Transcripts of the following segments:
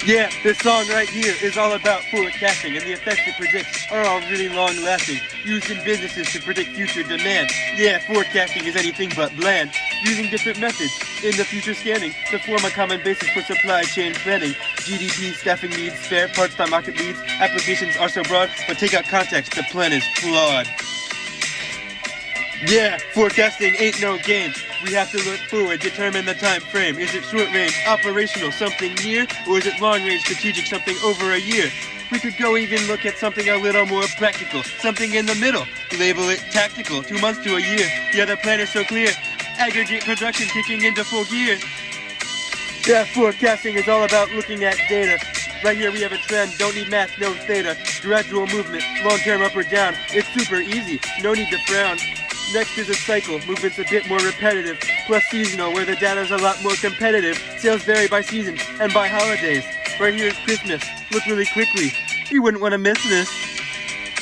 Yeah, this song right here is all about forecasting, and the effects it predicts are all really long-lasting, used in businesses to predict future demand. Yeah, forecasting is anything but bland, using different methods in the future scanning to form a common basis for supply chain planning. GDP, staffing needs, spare parts, stock market leads, applications are so broad, but take out context, the plan is flawed. Yeah, forecasting ain't no game. We have to look forward, determine the time frame. Is it short range, operational, something near? Or is it long range, strategic, something over a year? We could go even look at something a little more practical, something in the middle. Label it tactical, 2 months to a year. Yeah, the plan is so clear. Aggregate production kicking into full gear. Yeah, forecasting is all about looking at data. Right here we have a trend, don't need math, no theta. Gradual movement, long-term up or down. It's super easy, no need to frown. Next is a cycle, movement's a bit more repetitive, plus seasonal, where the data's a lot more competitive. Sales vary by season and by holidays. Right here is Christmas. Look really quickly. You wouldn't want to miss this.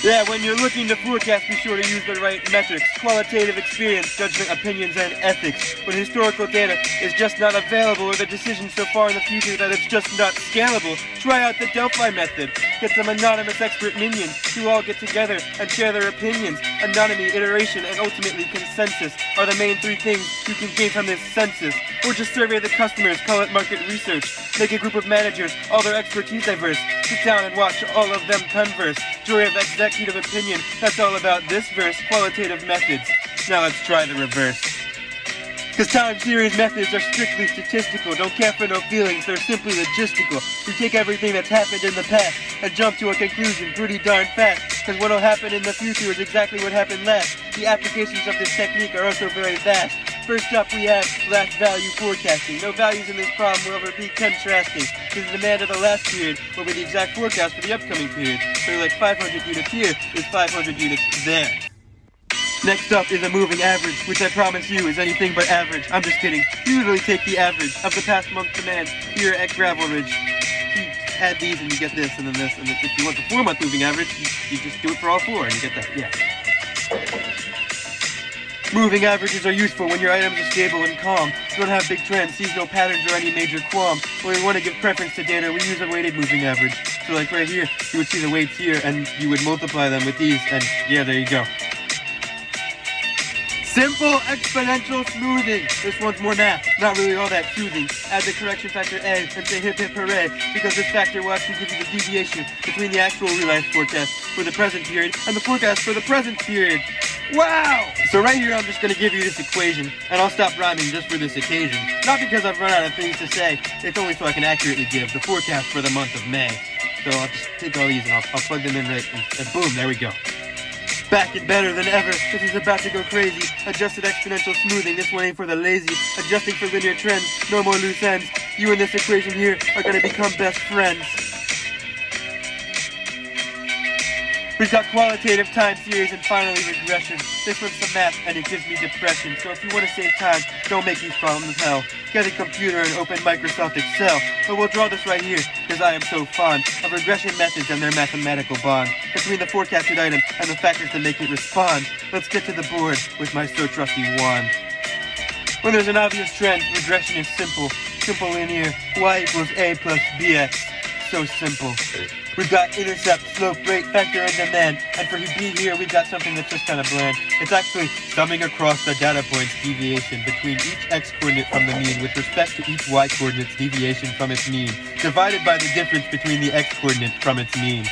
Yeah, when you're looking to forecast, be sure to use the right metrics. Qualitative experience, judgment, opinions, and ethics. When historical data is just not available, or the decision so far in the future that it's just not scalable, try out the Delphi method. Get some anonymous expert minions who all get together and share their opinions. Anonymity, iteration, and ultimately consensus are the main 3 things you can gain from this census. Or just survey the customers, call it market research. Make a group of managers, all their expertise diverse. Sit down and watch all of them converse. Joy of executive opinion, that's all about this verse. Qualitative methods. Now let's try the reverse. Cause time series methods are strictly statistical, don't care for no feelings, they're simply logistical. We take everything that's happened in the past and jump to a conclusion pretty darn fast. Cause what'll happen in the future is exactly what happened last. The applications of this technique are also very vast. First up we have last value forecasting. No values in this problem will ever be contrasting. Cause the demand of the last period will be the exact forecast for the upcoming period. So like 500 units here is 500 units there. Next up is a moving average, which I promise you is anything but average. I'm just kidding. Usually take the average of the past month's demand here at Gravel Ridge. You add these and you get this and then this, and if you want the 4-month moving average, you just do it for all 4 and you get that, yeah. Moving averages are useful when your items are stable and calm. Don't have big trends, seasonal patterns, or any major qualm. When we want to give preference to data, we use a weighted moving average. So like right here, you would see the weights here and you would multiply them with these and yeah, there you go. Simple exponential smoothing. This one's more math, not really all that soothing. Add the correction factor A and say hip hip hooray, because this factor will actually give you the deviation between the actual realized forecast for the present period and the forecast for the present period. Wow! So right here I'm just going to give you this equation, and I'll stop rhyming just for this occasion. Not because I've run out of things to say, it's only so I can accurately give the forecast for the month of May. So I'll just take all these and I'll plug them in right, and boom, there we go. Back and better than ever, this is about to go crazy. Adjusted exponential smoothing, this one ain't for the lazy. Adjusting for linear trends, no more loose ends. You and this equation here are gonna become best friends. We've got qualitative time series and finally regression. This one's some math and it gives me depression. So if you want to save time, don't make these problems hell. Get a computer and open Microsoft Excel. But we'll draw this right here, because I am so fond of regression methods and their mathematical bond between the forecasted item and the factors that make it respond. Let's get to the board with my so trusty wand. When there's an obvious trend, regression is simple. Simple linear, y equals a plus bx. So simple. We've got intercept, slope, rate, factor, and demand. And for B here, we've got something that's just kind of bland. It's actually summing across the data points deviation between each x-coordinate from the mean with respect to each y-coordinate's deviation from its mean, divided by the difference between the x-coordinate from its mean.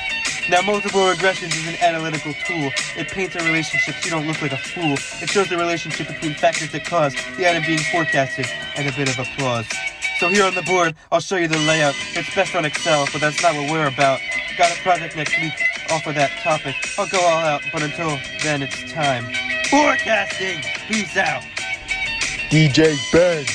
Now, multiple regressions is an analytical tool. It paints a relationship so you don't look like a fool. It shows the relationship between factors that cause the item being forecasted and a bit of applause. So here on the board, I'll show you the layout. It's best on Excel, but that's not what we're about. Got a project next week off of that topic. I'll go all out, but until then, it's time. Forecasting! Peace out! DJ Ben.